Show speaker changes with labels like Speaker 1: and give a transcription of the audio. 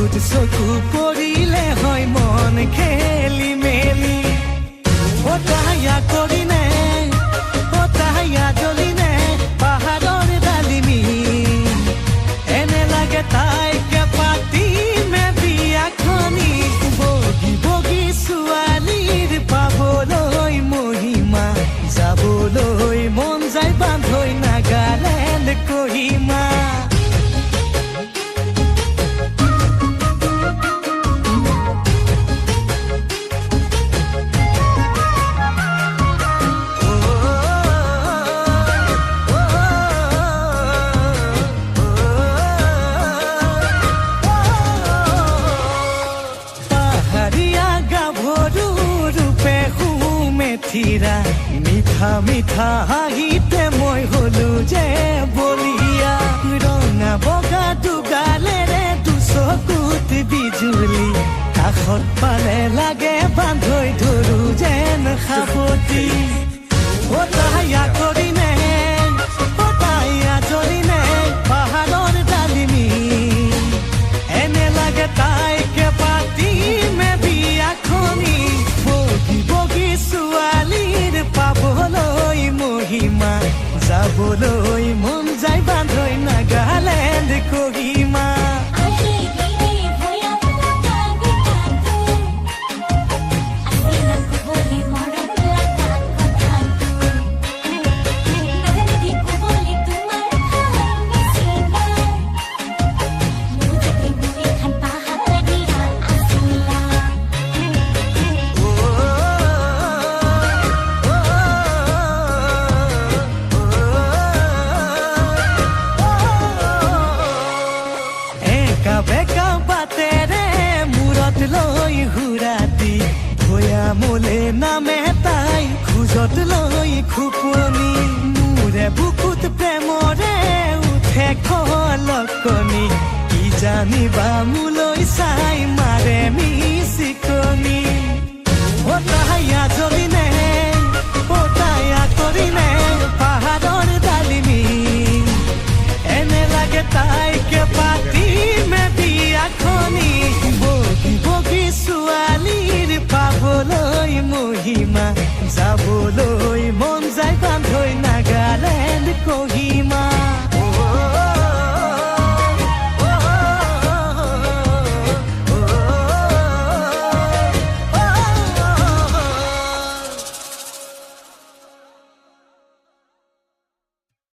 Speaker 1: চকুত চকু পৰিলে হয় মন খেলি মেলি ওটাইয়া কৰিনে ওটাইয়া জ্বলিনে পাহাৰৰ ডালিমি এনে লাগে তাইকে পাতিমে বিয়াখনি বগী বগী ছোৱালীৰ পাবলৈ মহিমা যাবলৈ মন যায় বান্ধৈ নাগালেণ্ড কহিমা মিঠা মিঠা হাঁহিতে মই হলো যে বলিয়া ৰঙা বগা দুগালেৰে দুচকুত বিজুলি কাষত পালে লাগে বান্ধৈ ধৰো যেন সাৱটি ওটাইয়া কৰিনে ওটাইয়া জ্বলিনে পাহাৰৰ ডালিমি এনে লাগে তাইকে পাতিমে বিয়াখনি বগী বগী ছোৱালীৰ পাবলৈ মহিমা যাবলৈ মন যায় বান্ধৈ নাগালেণ্ড কহিমা বেকা বাটেৰে মূৰত লৈ হুৰাতি ভৈয়ামলে নামে তাই খোজত লৈ খুপনি মোৰে বুকুত প্ৰেমৰে উঠে খলকনি কি জানিবা মোলৈ চাই মাৰে মি